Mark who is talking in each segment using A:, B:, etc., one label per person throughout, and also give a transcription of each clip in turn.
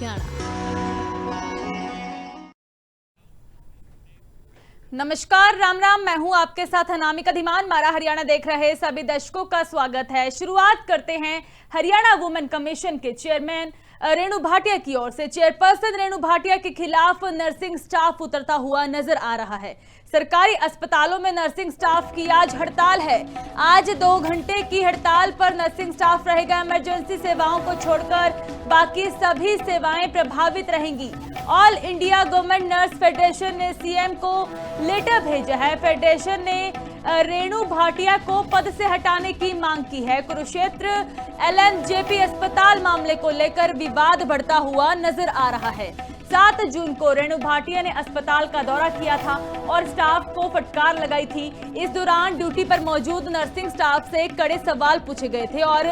A: हरियाणा।
B: नमस्कार, राम राम। मैं हूं आपके साथ अनामिका धीमान। मारा हरियाणा देख रहे सभी दर्शकों का स्वागत है। शुरुआत करते हैं हरियाणा वुमेन कमीशन के चेयरमैन रेणु भाटिया की ओर से। चेयरपर्सन रेणु भाटिया के खिलाफ नर्सिंग स्टाफ उतरता हुआ नजर आ रहा है। सरकारी अस्पतालों में नर्सिंग स्टाफ की आज हड़ताल है। आज 2 घंटे की हड़ताल पर नर्सिंग स्टाफ रहेगा। इमरजेंसी सेवाओं को छोड़कर बाकी सभी सेवाएं प्रभावित रहेंगी। All India government nurse federation ने सीएम को लेटर भेजा है। फेडरेशन ने रेणु भाटिया को पद से हटाने की मांग की है। कुरुक्षेत्र एलएनजेपी अस्पताल मामले को लेकर विवाद बढ़ता हुआ नजर आ रहा है। 7 जून को रेणु भाटिया ने अस्पताल का दौरा किया था और स्टाफ को फटकार लगाई थी। इस दौरान ड्यूटी पर मौजूद नर्सिंग स्टाफ से कड़े सवाल पूछे गए थे और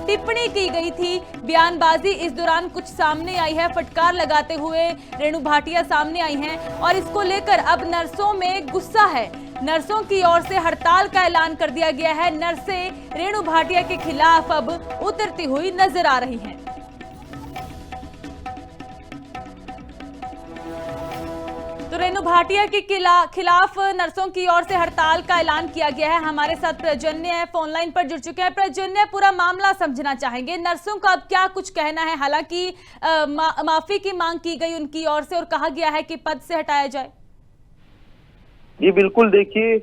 B: टिप्पणी की गई थी। बयानबाजी इस दौरान कुछ सामने आई है। फटकार लगाते हुए रेणु भाटिया सामने आई हैं और इसको लेकर अब नर्सों में गुस्सा है। नर्सों की ओर से हड़ताल का ऐलान कर दिया गया है। नर्सें रेणु भाटिया के खिलाफ अब उतरती हुई नजर आ रही हैं। तो रेणु भाटिया के खिलाफ नर्सों की ओर से हड़ताल का ऐलान किया गया है। हमारे साथ प्रजन्य फोन लाइन पर जुड़ चुके हैं। प्रजन्य, पूरा मामला समझना चाहेंगे। नर्सों का अब क्या कुछ कहना है? हालांकि माफी की मांग की गई उनकी ओर से और कहा गया है कि पद से हटाया जाए।
C: जी बिल्कुल, देखिए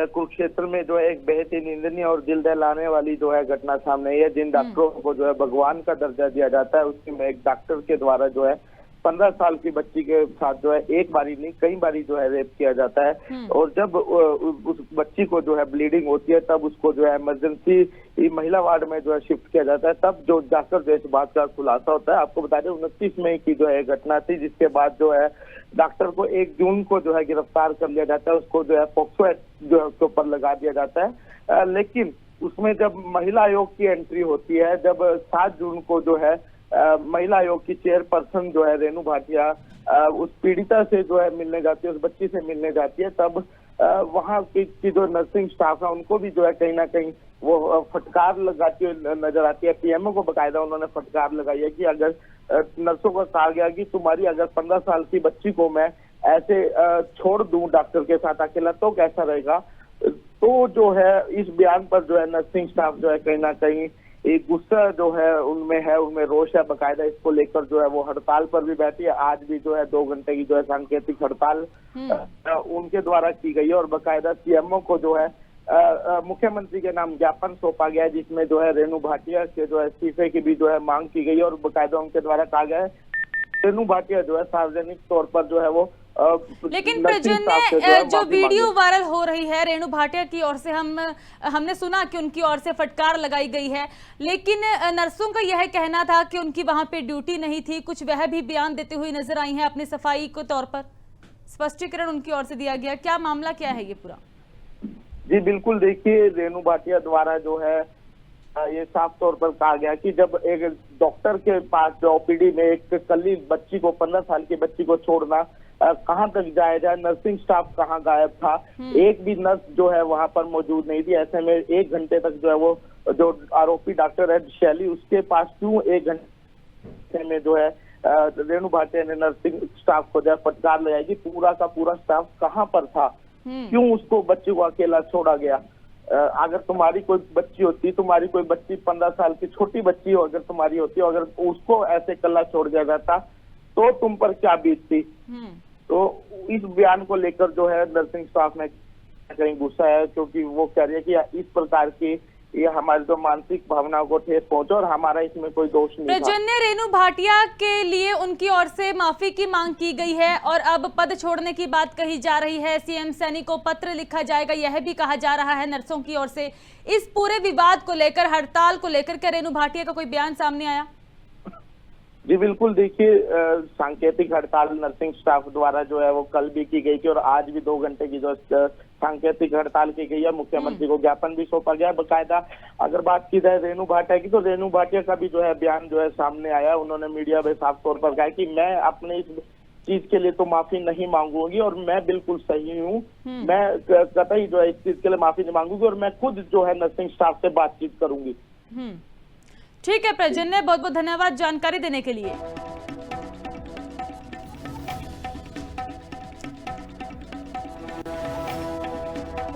C: कुरुक्षेत्र में जो है एक बेहद ही निंदनीय और दिल दहलाने वाली जो है घटना सामने आई है। जिन डॉक्टरों को जो है भगवान का दर्जा दिया जाता है, उसकी में एक डॉक्टर के द्वारा जो है 15 साल की बच्ची के साथ जो है एक बारी नहीं कई बारी जो है रेप किया जाता है। और जब उस बच्ची को जो है ब्लीडिंग होती है तब उसको जो है इमरजेंसी महिला वार्ड में जो है शिफ्ट किया जाता है। तब जो जाकर जो इस बात का खुलासा होता है। आपको बता दें 29 मई की जो है घटना थी, जिसके बाद जो है डॉक्टर को 1 जून को जो है गिरफ्तार कर लिया जाता है। उसको जो है पॉक्सो एक्ट जो है उसके ऊपर लगा दिया जाता है। लेकिन उसमें जब महिला आयोग की एंट्री होती है, जब 7 जून को जो है महिला आयोग की चेयरपर्सन जो है रेणु भाटिया उस पीड़िता से जो है मिलने जाती है, उस बच्ची से मिलने जाती है, तब वहाँ की जो नर्सिंग स्टाफ है उनको भी जो है कहीं ना कहीं वो फटकार लगाती हुई नजर आती है। पीएमओ को बकायदा उन्होंने फटकार लगाई है कि अगर नर्सों को कहा गया कि तुम्हारी अगर 15 साल की बच्ची को मैं ऐसे छोड़ दूं डॉक्टर के साथ अकेला तो कैसा रहेगा। तो जो है इस बयान पर जो है नर्सिंग स्टाफ जो है कहीं ना कहीं एक गुस्सा जो है उनमें रोष है। बकायदा इसको लेकर जो है वो हड़ताल पर भी बैठी है। आज भी जो है 2 घंटे की जो है सांकेतिक हड़ताल उनके द्वारा की गई है और बकायदा सीएमओ को जो है मुख्यमंत्री के नाम ज्ञापन सौंपा गया है, जिसमें जो है रेणु भाटिया के जो है इस्तीफे की भी जो है मांग की गई है। और बकायदा उनके द्वारा कहा गया है रेणु भाटिया जो है सार्वजनिक तौर पर जो है वो
B: लेकिन प्रजन्य, जो वीडियो वायरल हो रही है रेणु भाटिया की ओर से, हमने सुना कि उनकी ओर से फटकार लगाई गई है, लेकिन नर्सों का यह कहना था कि उनकी वहां पे ड्यूटी नहीं थी। कुछ वह भी बयान देते हुए नजर आई हैं अपनी सफाई के तौर पर। स्पष्टीकरण उनकी ओर से दिया गया। क्या मामला क्या है ये पूरा?
C: जी बिल्कुल, देखिए रेणु भाटिया द्वारा जो है ये साफ तौर पर कहा गया कि जब एक डॉक्टर के पास जो ओपीडी में एक कली बच्ची को 15 साल की बच्ची को छोड़ना कहां तक जाया जाए, नर्सिंग स्टाफ कहां गायब था, एक भी नर्स जो है वहां पर मौजूद नहीं थी। ऐसे में 1 घंटे तक जो है वो जो आरोपी डॉक्टर है शैली, उसके पास क्यों 1 घंटे में जो है रेणु भाटिया ने नर्सिंग स्टाफ को जो है फटकार लगाई कि पूरा का पूरा स्टाफ कहां पर था, क्यों उसको बच्ची को अकेला छोड़ा गया। अगर तुम्हारी कोई बच्ची होती, तुम्हारी कोई बच्ची 15 साल की छोटी बच्ची हो अगर तुम्हारी होती, अगर उसको ऐसे कल्ला छोड़ दिया जाता तो तुम पर क्या बीतती। तो इस बयान को लेकर जो है नर्सिंग स्टाफ में कहीं गुस्सा है, क्योंकि वो कह रही है कि इस प्रकार की ये हमारी जो मानसिक भावनाओं को ठेस पहुंचा और हमारा इसमें कोई दोष नहीं था।
B: प्रजन्य, रेणु भाटिया के लिए उनकी ओर से माफी की मांग की गई है और अब पद छोड़ने की बात कही जा रही है। सीएम सैनी को पत्र लिखा जाएगा, यह भी कहा जा रहा है नर्सों की ओर से। इस पूरे विवाद को लेकर, हड़ताल को लेकर, क्या रेणु भाटिया का कोई बयान सामने आया?
C: जी बिल्कुल, देखिए सांकेतिक हड़ताल नर्सिंग स्टाफ द्वारा जो है वो कल भी की गई थी और आज भी 2 घंटे की जो सांकेतिक हड़ताल की गई है। मुख्यमंत्री को ज्ञापन भी सौंपा गया। बकायदा अगर बात की जाए रेणु भाटिया की, तो रेणु भाटिया का भी जो है बयान जो है सामने आया। उन्होंने मीडिया में साफ तौर पर कहा कि मैं अपने इस चीज के लिए तो माफी नहीं मांगूंगी और मैं बिल्कुल सही हूँ, मैं कतई जो है इस चीज के लिए माफी नहीं मांगूंगी और मैं खुद जो है नर्सिंग स्टाफ से बातचीत करूंगी।
B: ठीक है प्रजन्य, बहुत बहुत धन्यवाद जानकारी देने के लिए।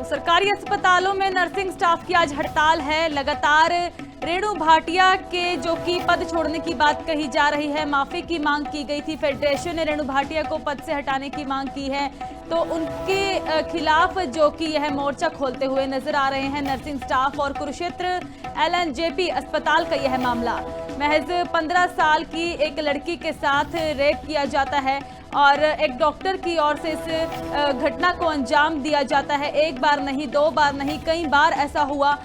B: तो सरकारी अस्पतालों में नर्सिंग स्टाफ की आज हड़ताल है। लगातार रेणु भाटिया के जो कि पद छोड़ने की बात कही जा रही है, माफी की मांग की गई थी। फेडरेशन ने रेणु भाटिया को पद से हटाने की मांग की है, तो उनके खिलाफ जो कि यह मोर्चा खोलते हुए नजर आ रहे हैं नर्सिंग स्टाफ। और कुरुक्षेत्र LNJP अस्पताल का यह मामला, महज 15 साल की एक लड़की के साथ रेप किया जाता है और एक डॉक्टर की ओर से इस घटना को अंजाम दिया जाता है। एक बार नहीं, दो बार नहीं, कई बार ऐसा हुआ।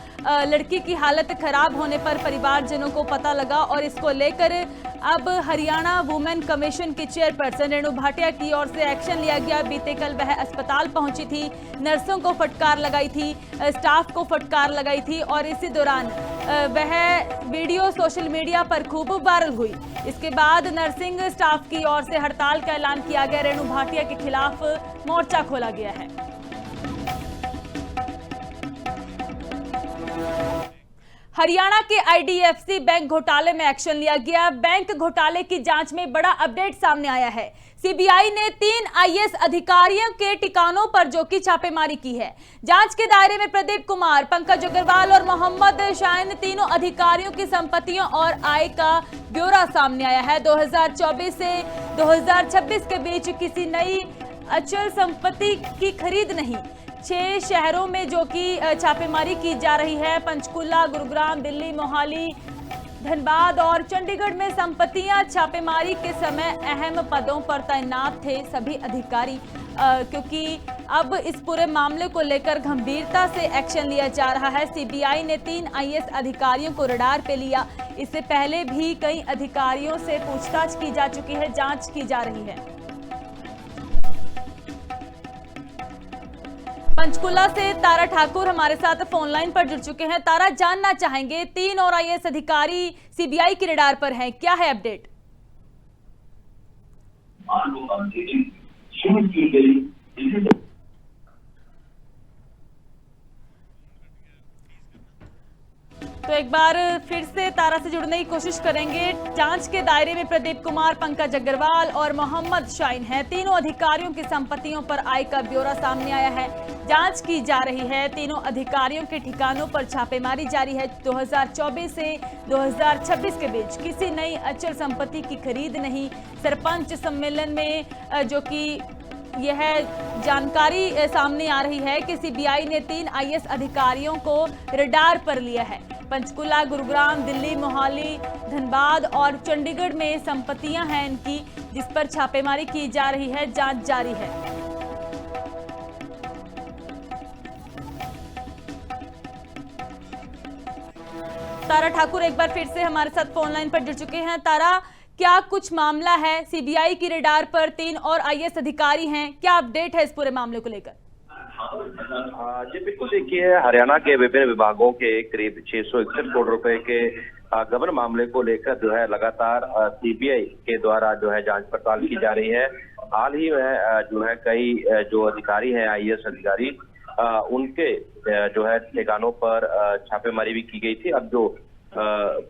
B: लड़की की हालत खराब होने पर परिवारजनों को पता लगा और इसको लेकर अब हरियाणा वुमेन कमीशन की चेयरपर्सन रेणु भाटिया की ओर से एक्शन लिया गया। बीते कल वह अस्पताल पहुंची थी, नर्सों को फटकार लगाई थी, स्टाफ को फटकार लगाई थी और इसी दौरान वह वीडियो सोशल मीडिया पर खूब वायरल हुई। इसके बाद नर्सिंग स्टाफ की ओर से हड़ताल का ऐलान किया गया। रेणु भाटिया के खिलाफ मोर्चा खोला गया है। हरियाणा के IDFC बैंक घोटाले में एक्शन लिया गया। बैंक घोटाले की जांच में बड़ा अपडेट सामने आया है। CBI ने 3 IAS अधिकारियों के ठिकानों पर जो कि छापेमारी की है। जांच के दायरे में प्रदीप कुमार, पंकज अग्रवाल और मोहम्मद शाहीन, तीनों अधिकारियों की संपत्तियों और आय का ब्यौरा सामने आया है। 2024 से 2026 के बीच किसी नई अचल संपत्ति की खरीद नहीं। 6 शहरों में जो कि छापेमारी की जा रही है। पंचकुला, गुरुग्राम, दिल्ली, मोहाली, धनबाद और चंडीगढ़ में संपत्तियां छापेमारी के समय अहम पदों पर तैनात थे सभी अधिकारी, क्योंकि अब इस पूरे मामले को लेकर गंभीरता से एक्शन लिया जा रहा है। CBI ने 3 IAS अधिकारियों को रडार पे लिया। इससे पहले भी कई अधिकारियों से पूछताछ की जा चुकी है, जांच की जा रही है। पंचकुला से तारा ठाकुर हमारे साथ फोन लाइन पर जुड़ चुके हैं। तारा, जानना चाहेंगे 3 और IAS अधिकारी CBI की रडार पर हैं, क्या है अपडेट? तो एक बार फिर से तारा से जुड़ने की कोशिश करेंगे। जांच के दायरे में प्रदीप कुमार, पंकज अग्रवाल और मोहम्मद शाहीन हैं। तीनों अधिकारियों की संपत्तियों पर आय का ब्यौरा सामने आया है, जांच की जा रही है। तीनों अधिकारियों के ठिकानों पर छापेमारी जारी है। 2024 से 2026 के बीच किसी नई अचल संपत्ति की खरीद नहीं। सरपंच सम्मेलन में जो कि यह जानकारी सामने आ रही है कि CBI ने 3 IAS अधिकारियों को रडार पर लिया है। पंचकुला, गुरुग्राम, दिल्ली, मोहाली, धनबाद और चंडीगढ़ में संपत्तियां हैं इनकी, जिस पर छापेमारी की जा रही है, जांच जारी है। तारा ठाकुर एक बार फिर से हमारे साथ फोन लाइन पर जुड़ चुके हैं। तारा, क्या कुछ मामला है? CBI की रडार पर 3 और IAS अधिकारी हैं, क्या अपडेट है इस पूरे मामले को लेकर?
A: जी बिल्कुल, देखिए हरियाणा के विभिन्न विभागों के करीब 661 करोड़ रुपए के गबन मामले को लेकर जो है लगातार CBI के द्वारा जो है जांच पड़ताल की जा रही है। हाल ही में जो है कई जो अधिकारी हैं IAS अधिकारी, उनके जो है ठिकानों पर छापेमारी भी की गई थी। अब जो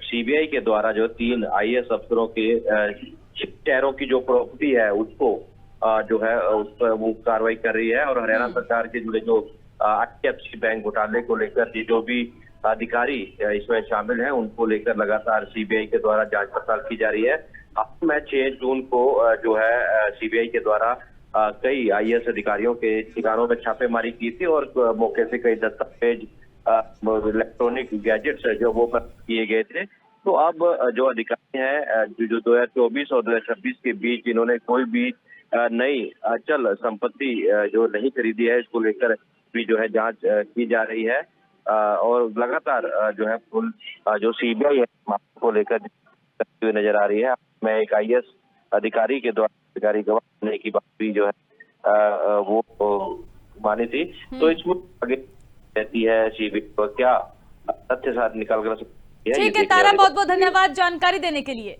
A: CBI के द्वारा जो 3 IAS अफसरों के शहरों की जो प्रॉपर्टी है उसको जो है उस पर वो कार्रवाई कर रही है। और हरियाणा सरकार के जुड़े जो IDFC बैंक घोटाले को लेकर जो भी अधिकारी इसमें शामिल हैं उनको लेकर लगातार CBI के द्वारा जांच पड़ताल की जा रही है। अब मैं 6 जून को जो है CBI के द्वारा कई IAS अधिकारियों के ठिकानों में छापेमारी की थी और मौके से कई दस्तावेज, इलेक्ट्रॉनिक गैजेट्स जो वो किए गए थे। तो अब जो अधिकारी हैं जो 2024 और 2026 के बीच इन्होंने कोई भी नई अचल संपत्ति जो नहीं खरीदी है, इसको लेकर भी जो है जांच की जा रही है। और लगातार जो है फुल जो CBI है मामले को लेकर हुए नजर आ रही है। मैं एक IAS अधिकारी के द्वारा अधिकारी गवाह होने की बात भी जो है वो मानी थी। तो इसमें आगे रहती है CBI को क्या तथ्य साथ निकाल कर सकती है।
B: ठीक है तारा, बहुत बहुत धन्यवाद जानकारी देने के लिए।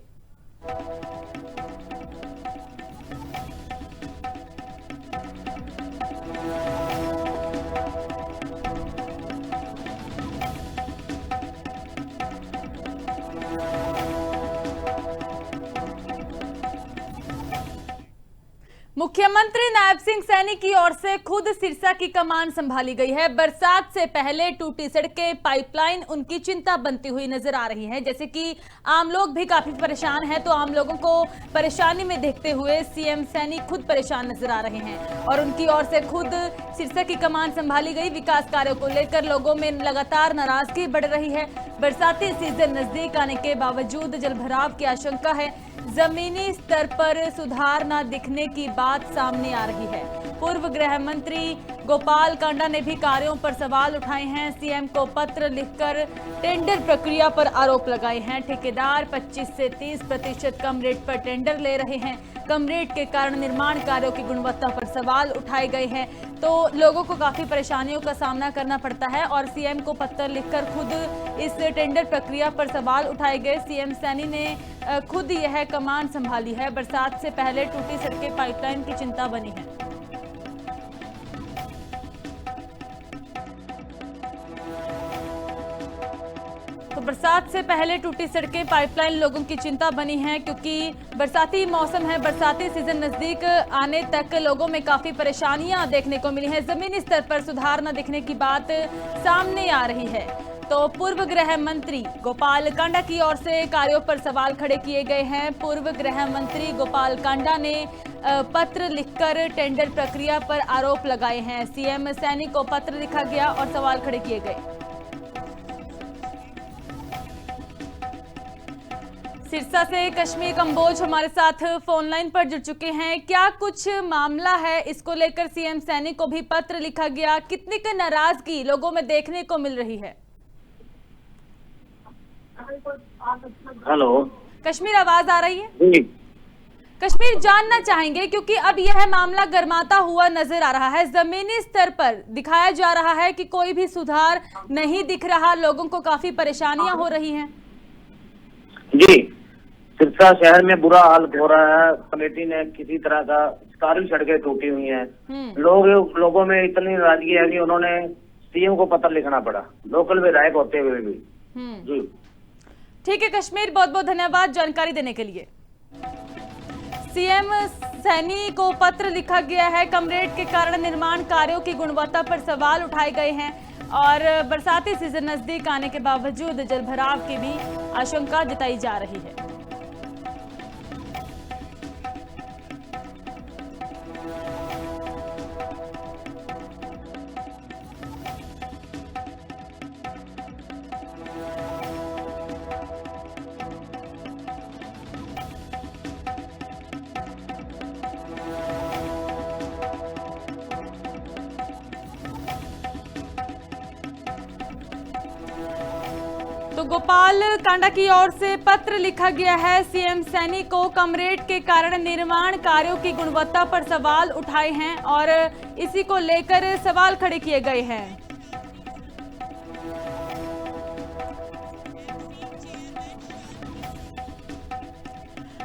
B: मुख्यमंत्री नायब सिंह सैनी की ओर से खुद सिरसा की कमान संभाली गई है। बरसात से पहले टूटी सड़कें, पाइपलाइन उनकी चिंता बनती हुई नजर आ रही है। जैसे कि आम लोग भी काफी परेशान हैं, तो आम लोगों को परेशानी में देखते हुए सीएम सैनी खुद परेशान नजर आ रहे हैं और उनकी ओर से खुद सिरसा की कमान संभाली गई। विकास कार्यों को लेकर लोगों में लगातार नाराजगी बढ़ रही है। बरसाती सीजन नजदीक आने के बावजूद जलभराव की आशंका है। जमीनी स्तर पर सुधार न दिखने की बात सामने आ रही है। पूर्व गृह मंत्री गोपाल कांडा ने भी कार्यों पर सवाल उठाए हैं। सीएम को पत्र लिखकर टेंडर प्रक्रिया पर आरोप लगाए हैं। ठेकेदार 25 से 30% कम रेट पर टेंडर ले रहे हैं। कम रेट के कारण निर्माण कार्यों की गुणवत्ता पर सवाल उठाए गए हैं, तो लोगों को काफी परेशानियों का सामना करना पड़ता है और सीएम को पत्र लिखकर खुद इस टेंडर प्रक्रिया पर सवाल उठाए गए। सीएम सैनी ने खुद यह कमान संभाली है। बरसात से पहले टूटी सड़कें, पाइपलाइन की चिंता बनी है। तो बरसात से पहले टूटी सड़कें, पाइपलाइन लोगों की चिंता बनी है, क्योंकि बरसाती मौसम है। बरसाती सीजन नजदीक आने तक लोगों में काफी परेशानियां देखने को मिली हैं। जमीनी स्तर पर सुधार न दिखने की बात सामने आ रही है। तो पूर्व गृह मंत्री गोपाल कांडा की ओर से कार्यों पर सवाल खड़े किए गए हैं। पूर्व गृह मंत्री गोपाल कांडा ने पत्र लिखकर टेंडर प्रक्रिया पर आरोप लगाए हैं। सीएम सैनी को पत्र लिखा गया और सवाल खड़े किए गए। सिरसा से कश्मीर कंबोज हमारे साथ फोन लाइन पर जुड़ चुके हैं। क्या कुछ मामला है, इसको लेकर सीएम सैनी को भी पत्र लिखा गया? कितनी की नाराजगी लोगों में देखने को मिल रही है?
D: हेलो
B: कश्मीर, आवाज आ रही है?
D: जी।
B: कश्मीर, जानना चाहेंगे क्योंकि अब यह मामला गर्माता हुआ नजर आ रहा है। जमीनी स्तर पर दिखाया जा रहा है कि कोई भी सुधार नहीं दिख रहा, लोगों को काफी परेशानियां हो रही हैं।
D: जी, सिरसा शहर में बुरा हाल हो रहा है। कमेटी ने किसी तरह का सारी सड़कें टूटी हुई हैं। लोगों में इतनी नाराजगी है कि उन्होंने सीएम को पत्र लिखना पड़ा, लोकल विधायक होते हुए भी। जी
B: ठीक है कश्मीर, बहुत बहुत धन्यवाद जानकारी देने के लिए। सीएम सैनी को पत्र लिखा गया है। कम रेट के कारण निर्माण कार्यों की गुणवत्ता पर सवाल उठाए गए हैं और बरसाती सीजन नजदीक आने के बावजूद जलभराव की भी आशंका जताई जा रही है। तो गोपाल कांडा की ओर से पत्र लिखा गया है। सीएम सैनी को कम रेट के कारण निर्माण कार्यों की गुणवत्ता पर सवाल उठाए हैं और इसी को लेकर सवाल खड़े किए गए हैं।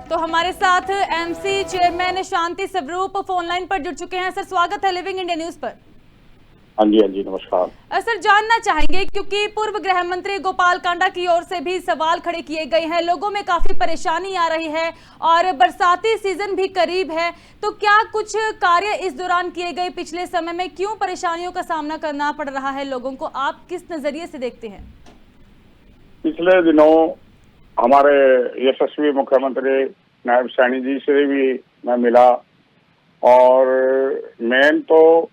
B: तो हमारे साथ MC chairman Shanti Swarup phone line पर जुड़ चुके हैं। सर, स्वागत है लिविंग इंडिया न्यूज पर।
E: हाँ जी नमस्कार।
B: सर, जानना चाहेंगे क्योंकि पूर्व गृह मंत्री गोपाल कांडा की ओर से भी सवाल खड़े किए गए हैं, लोगों में काफी परेशानी आ रही है और बरसाती सीजन भी करीब है, तो क्या कुछ कार्य इस दौरान किए गए पिछले समय में? क्यों परेशानियों का सामना करना पड़ रहा है लोगों को, आप किस नजरिए से देखते हैं?
E: पिछले दिनों हमारे यशस्वी मुख्यमंत्री नायब सैनी जी से भी मैं मिला और मेन तो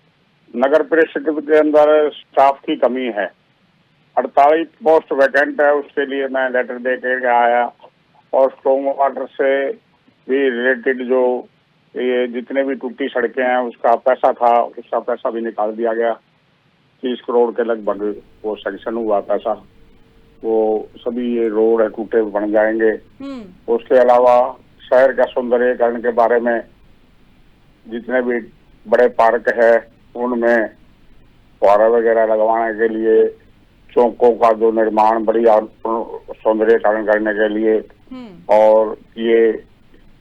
E: नगर परिषद के अंदर स्टाफ की कमी है। 48 पोस्ट वैकेंट है, उसके लिए मैं लेटर दे के आया और स्ट्रॉन्ग वाटर से भी रिलेटेड जो ये जितने भी टूटी सड़कें हैं उसका पैसा था, उसका पैसा भी निकाल दिया गया। 30 करोड़ के लगभग वो सैंक्शन हुआ पैसा, वो सभी ये रोड है टूटे बन जाएंगे। उसके अलावा शहर का सौंदर्यीकरण के बारे में जितने भी बड़े पार्क है उनमें फुहारा वगैरह लगवाने के लिए, चौकों का जो निर्माण बड़ी सौंदर्यीकरण करने के लिए, और ये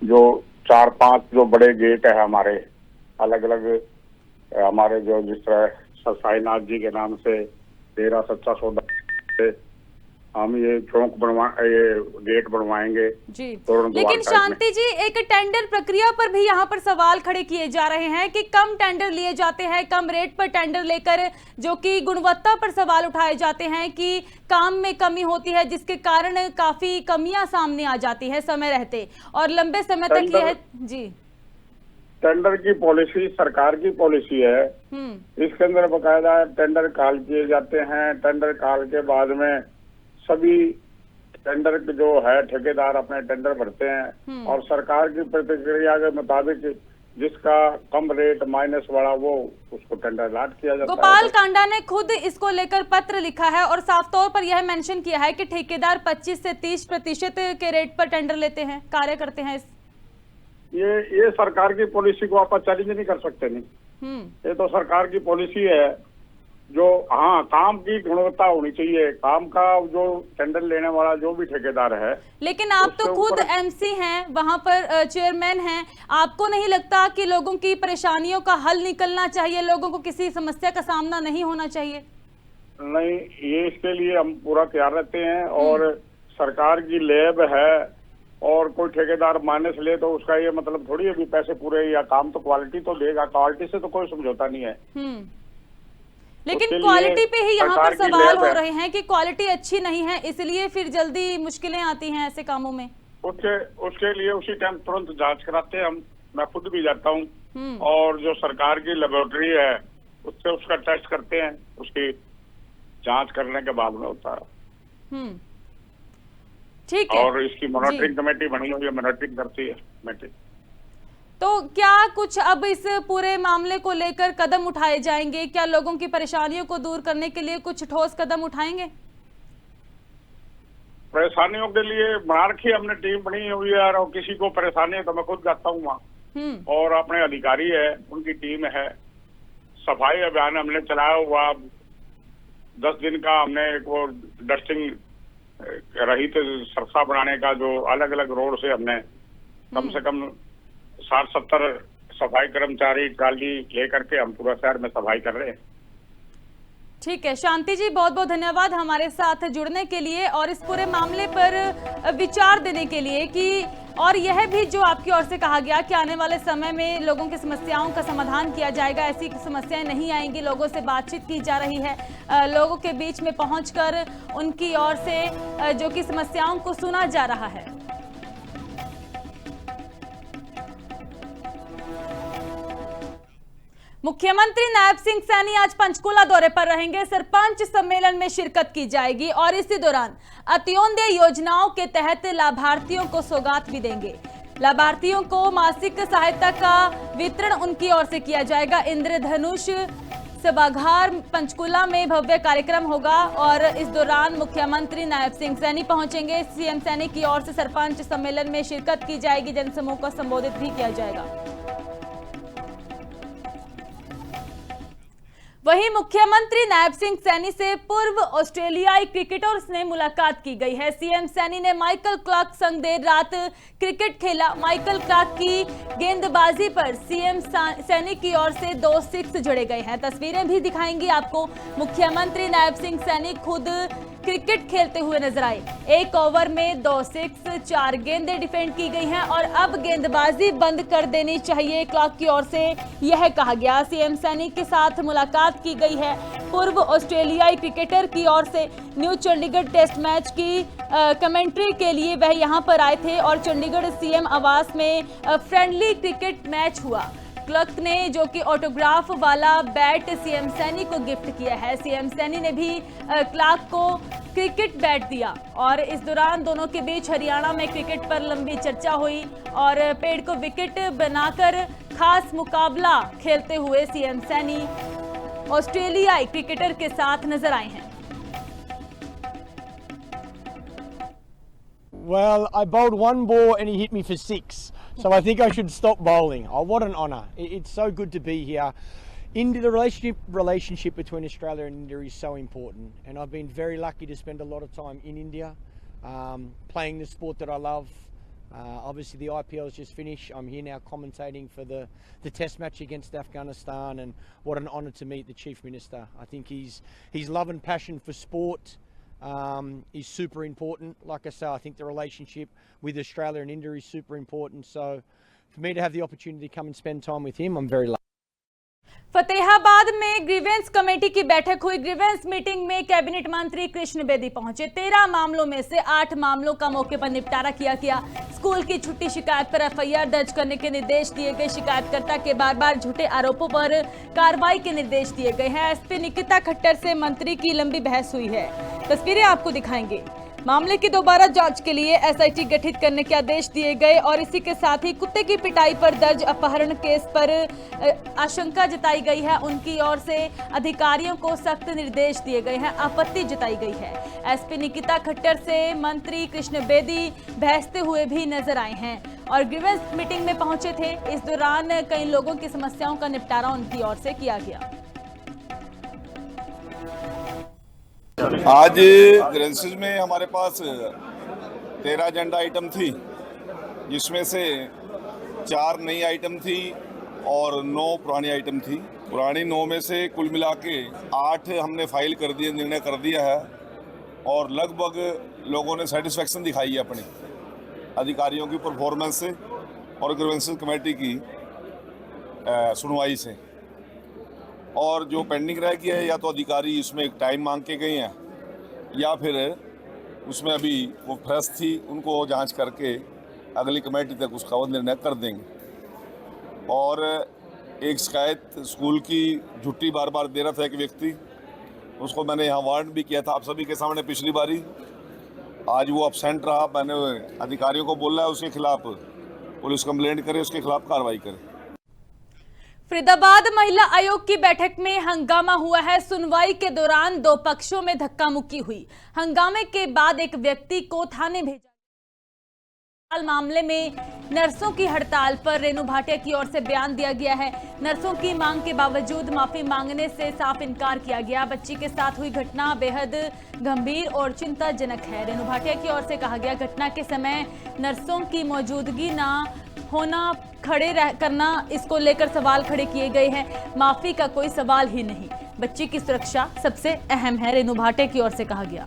E: जो 4-5 जो बड़े गेट है हमारे अलग अलग, हमारे जो जिस तरह साईनाथ जी के नाम से 13 सच्चा सौदा हम ये चौक ये गेट बनवाएंगे
B: जी।
E: तोरण द्वार
B: लेकिन
E: टाइप में।
B: शांति जी, एक टेंडर प्रक्रिया पर भी यहाँ पर सवाल खड़े किए जा रहे हैं कि कम टेंडर लिए जाते हैं, कम रेट पर टेंडर लेकर, जो कि गुणवत्ता पर सवाल उठाए जाते हैं कि काम में कमी होती है, जिसके कारण काफी कमियां सामने आ जाती है समय रहते, और लंबे समय तक यह जी
E: टेंडर की पॉलिसी सरकार की पॉलिसी है। इसके अंदर बकायदा टेंडर कॉल किए जाते हैं। टेंडर कॉल के बाद में सभी टेंडर जो है ठेकेदार अपने टेंडर भरते हैं और सरकार की प्रतिक्रिया के मुताबिक जिसका कम रेट माइनस वाला वो उसको टेंडर अलॉट किया जाता है।
B: गोपाल कांडा ने खुद इसको लेकर पत्र लिखा है और साफ तौर पर यह मेंशन किया है कि ठेकेदार 25 से 30% के रेट पर टेंडर लेते हैं, कार्य करते हैं।
E: ये सरकार की पॉलिसी को आप चैलेंज नहीं कर सकते। नहीं, ये तो सरकार की पॉलिसी है। जो हाँ, काम की गुणवत्ता होनी चाहिए, काम का जो टेंडर लेने वाला जो भी ठेकेदार है।
B: लेकिन आप तो खुद एमसी हैं, वहां पर चेयरमैन हैं, आपको नहीं लगता कि लोगों की परेशानियों का हल निकलना चाहिए, लोगों को किसी समस्या का सामना नहीं होना चाहिए?
E: नहीं, ये इसके लिए हम पूरा तैयार रहते हैं और सरकार की लैब है और कोई ठेकेदार माइनस ले तो उसका ये मतलब थोड़ी है भी पैसे पूरे या काम तो क्वालिटी तो देगा, क्वालिटी से तो कोई समझौता नहीं है।
B: लेकिन क्वालिटी पे ही यहाँ पर सवाल हो रहे हैं कि क्वालिटी अच्छी नहीं है, इसलिए फिर जल्दी मुश्किलें आती हैं ऐसे कामों में।
E: उसके लिए उसी टाइम तुरंत जांच कराते हैं हम। मैं खुद भी जाता हूँ और जो सरकार की लेबोरेटरी है उससे उसका टेस्ट करते हैं, उसकी जांच करने के बाद में होता है।
B: ठीक है।
E: और इसकी मॉनिटरिंग कमेटी बनी हुई है, मॉनिटरिंग करती है कमेटी।
B: तो क्या कुछ अब इस पूरे मामले को लेकर कदम उठाए जाएंगे? क्या लोगों की परेशानियों को दूर करने के लिए कुछ ठोस कदम उठाएंगे?
E: परेशानियों के लिए बना रखी हमने, टीम बनी हुई है और किसी को परेशानी है तो मैं खुद जाता हूँ वहाँ और अपने अधिकारी है उनकी टीम है। सफाई अभियान हमने चलाया हुआ 10 दिन का। हमने एक वो डस्टिंग रहित सरसा बनाने का, जो अलग अलग रोड से हमने कम से कम 60-70 सफाई कर्मचारी ट्राली लेकर के हम पूरा शहर में सफाई कर रहे हैं।
B: ठीक है शांति जी, बहुत बहुत धन्यवाद हमारे साथ जुड़ने के लिए और इस पूरे मामले पर विचार देने के लिए कि, और यह भी जो आपकी ओर से कहा गया कि आने वाले समय में लोगों की समस्याओं का समाधान किया जाएगा, ऐसी समस्याएं नहीं आएंगी, लोगों से बातचीत की जा रही है, लोगों के बीच में पहुंचकर उनकी ओर से जो कि समस्याओं को सुना जा रहा है। मुख्यमंत्री नायब सिंह सैनी आज पंचकुला दौरे पर रहेंगे। सरपंच सम्मेलन में शिरकत की जाएगी और इसी दौरान अंत्योदय योजनाओं के तहत लाभार्थियों को सौगात भी देंगे। लाभार्थियों को मासिक सहायता का वितरण उनकी ओर से किया जाएगा। इंद्रधनुष सभागार पंचकुला में भव्य कार्यक्रम होगा और इस दौरान मुख्यमंत्री नायब सिंह सैनी पहुंचेंगे। सीएम सैनी की ओर से सरपंच सम्मेलन में शिरकत की जाएगी, जनसमूह को संबोधित भी किया जाएगा। वहीं मुख्यमंत्री नायब सिंह सैनी से पूर्व ऑस्ट्रेलियाई क्रिकेटर्स ने मुलाकात की गई है। सीएम सैनी ने माइकल क्लार्क संग देर रात क्रिकेट खेला। माइकल क्लार्क की गेंदबाजी पर सीएम सैनी की ओर से 2 सिक्स जड़े गए हैं। तस्वीरें भी दिखाएंगी आपको। मुख्यमंत्री नायब सिंह सैनी खुद क्रिकेट खेलते हुए नजर आए। 1 ओवर में 2 सिक्स, 4 गेंदें डिफेंड की गई हैं और अब गेंदबाजी बंद कर देनी चाहिए, क्लार्क की ओर से यह कहा गया। सीएम सैनी के साथ मुलाकात की गई है। पूर्व ऑस्ट्रेलियाई क्रिकेटर की ओर से न्यू चंडीगढ़ टेस्ट मैच की कमेंट्री के लिए वह यहां पर आए थे और चंडीगढ़ सीएम आवास में फ्रेंडली क्रिकेट मैच हुआ। क्लार्क ने जो कि ऑटोग्राफ वाला बैट सीएम सैनी को गिफ्ट किया है। सीएम सैनी ने भी क्लार्क को क्रिकेट बैट दिया और इस दौरान दोनों के बीच हरियाणा में क्रिकेट पर लंबी चर्चा हुई और पेड़ को विकेट बनाकर खास मुकाबला खेलते हुए सीएम सैनी ऑस्ट्रेलियाई क्रिकेटर के साथ नजर आए हैं।
F: Well, I bowled 1 ball and he hit me for 6. So I think I should stop bowling. Oh, what an honour. It's so good to be here. The relationship between Australia and India is so important. And I've been very lucky to spend a lot of time in India, playing the sport that I love. Obviously the IPL has just finished. I'm here now commentating for the test match against Afghanistan, and what an honour to meet the Chief Minister. I think his love and passion for sport is super important. Like I say, I think the relationship with Australia and India is super important. So for me to have the opportunity to come and spend time with him, I'm very lucky.
B: Fatehabad में grievance committee की बैठक हुई। Grievance meeting में cabinet मंत्री कृष्ण बेदी पहुंचे। 13 मामलों में से 8 मामलों का मौके पर निपटारा किया गया। स्कूल की छुट्टी शिकायत पर एफआईआर दर्ज करने के निर्देश दिए गए। शिकायतकर्ता के बार-बार झूठे आरोपों पर कार्रवाई के निर्देश दिए गए हैं। एसपी निकिता खट्टर से मंत्री की लंबी बहस हुई है। तस्वीरें आपको दिखाएंगे। मामले की दोबारा जांच के लिए एसआईटी गठित करने के आदेश दिए गए और इसी के साथ ही कुत्ते की पिटाई पर दर्ज अपहरण केस पर आशंका जताई गई है। उनकी ओर से अधिकारियों को सख्त निर्देश दिए गए हैं, आपत्ति जताई गई है। एसपी निकिता खट्टर से मंत्री कृष्ण बेदी बहसते हुए भी नजर आए हैं और ग्रीवेंस मीटिंग में पहुंचे थे। इस दौरान कई लोगों की समस्याओं का निपटारा उनकी ओर से किया गया।
G: आज ग्रेंसेज में हमारे पास 13 एजेंडा आइटम थी, जिसमें से 4 नई आइटम थी और 9 पुरानी आइटम थी। पुरानी 9 में से कुल मिला के 8 हमने फाइल कर दिए, निर्णय कर दिया है और लगभग लोगों ने सेटिस्फेक्शन दिखाई है अपनी अधिकारियों की परफॉर्मेंस से और ग्रीवेंसेज कमेटी की सुनवाई से। और जो पेंडिंग रह गया है, या तो अधिकारी इसमें एक टाइम मांग के गए हैं या फिर उसमें अभी वो फ्रेश थी, उनको जांच करके अगली कमेटी तक उसका वो निर्णय कर देंगे। और एक शिकायत स्कूल की छुट्टी बार बार दे रहा था एक व्यक्ति, उसको मैंने यहाँ वार्न भी किया था आप सभी के सामने पिछली बारी। आज वो अपसेंट रहा, मैंने अधिकारियों को बोला है उसके खिलाफ पुलिस कंप्लेंट करे, उसके खिलाफ कार्रवाई करे।
B: फरीदाबाद महिला आयोग की बैठक में हंगामा हुआ है। सुनवाई के दौरान 2 पक्षों में धक्का मुक्की हुई। हंगामे के बाद एक व्यक्ति को थाने भेजा। मामले में नर्सों की हड़ताल पर रेणु भाटिया की ओर से बयान दिया गया है। नर्सों की मांग के बावजूद माफी मांगने से साफ इनकार किया गया। बच्ची के साथ हुई घटना बेहद गंभीर और चिंताजनक है। रेणु भाटिया की ओर से कहा गया, घटना के समय नर्सों की मौजूदगी ना होना, खड़े करना, इसको लेकर सवाल खड़े किए गए हैं। माफी का कोई सवाल ही नहीं, बच्ची की सुरक्षा सबसे अहम है, रेणु भाटिया की ओर से कहा गया।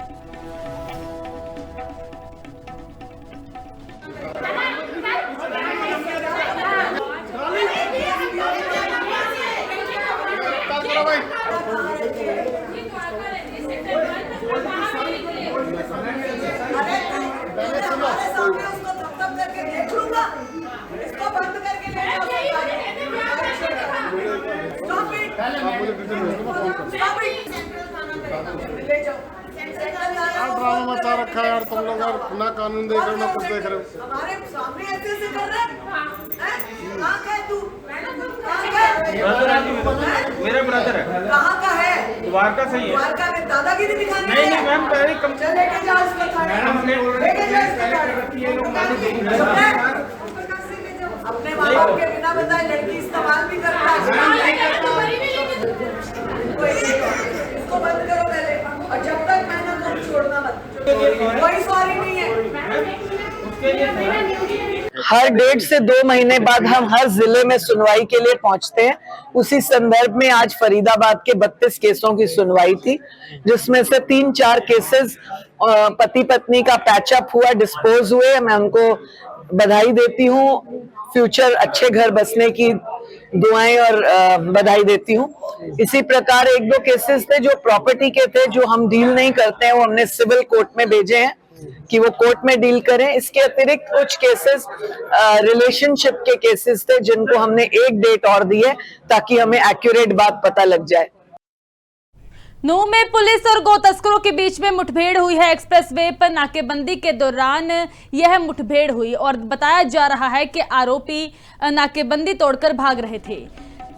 H: ड्रामा मचा रखा है यार तुम लोग, यार ना कानून देख रहे हो ना कुछ देख रहे हो।
I: हमारे सामने ऐसे कर रहे हैं। कहाँ का है तू?
J: मेरा ब्रदर है।
I: कहाँ का है?
J: द्वारका से ही है।
I: द्वारका में दादागिरी दिखाने?
J: नहीं मैम, पहले कम
I: चल लेके जाओ इसको थाने। लेके जाओ इसको थाने। अपने माँ बाप के बिना बताए लड़की इस्तेमाल भी करता है। इसको बंद करो पहले, और जब तक मैं ना तुम छोड़ना मत। कोई सॉरी नहीं है।
K: हर 1.5 से 2 महीने बाद हम हर जिले में सुनवाई के लिए पहुंचते हैं। उसी संदर्भ में आज फरीदाबाद के 32 केसों की सुनवाई थी, जिसमें से 3-4 केसेस पति पत्नी का पैचअप हुआ, डिस्पोज हुए। मैं उनको बधाई देती हूँ, फ्यूचर अच्छे घर बसने की दुआएं और बधाई देती हूँ। इसी प्रकार 1-2 केसेस थे जो प्रॉपर्टी के थे, जो हम डील नहीं करते हैं, वो हमने सिविल कोर्ट में भेजे हैं कि वो कोर्ट में डील करें। इसके अतिरिक्त कुछ केसेस रिलेशनशिप के केसेस थे, जिनको हमने एक डेट और दी है ताकि हमें एक्यूरेट बात पता लग जाए।
B: नूंह में पुलिस और गो तस्करों के बीच में मुठभेड़ हुई है। एक्सप्रेसवे पर नाकेबंदी के दौरान यह मुठभेड़ हुई और बताया जा रहा है कि आरोपी नाकेबंदी तोड़कर भाग रहे थे।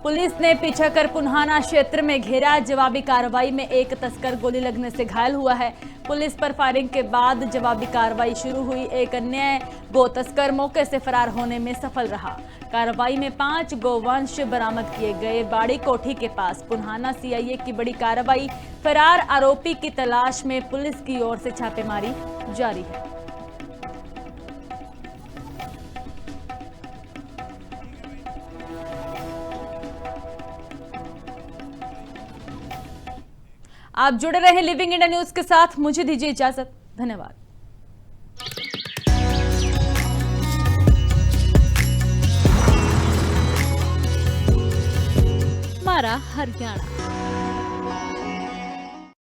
B: पुलिस ने पीछा कर पुन्हाना क्षेत्र में घेरा। जवाबी कार्रवाई में एक तस्कर गोली लगने से घायल हुआ है। पुलिस पर फायरिंग के बाद जवाबी कार्रवाई शुरू हुई। एक अन्य गो तस्कर मौके से फरार होने में सफल रहा। कार्रवाई में 5 गोवंश बरामद किए गए। बाड़ी कोठी के पास पुन्हाना सीआईए की बड़ी कार्रवाई। फरार आरोपी की तलाश में पुलिस की ओर से छापेमारी जारी है। आप जुड़े रहे लिविंग इंडिया न्यूज के साथ, मुझे दीजिए इजाजत, धन्यवाद।
L: हमारा हरियाणा।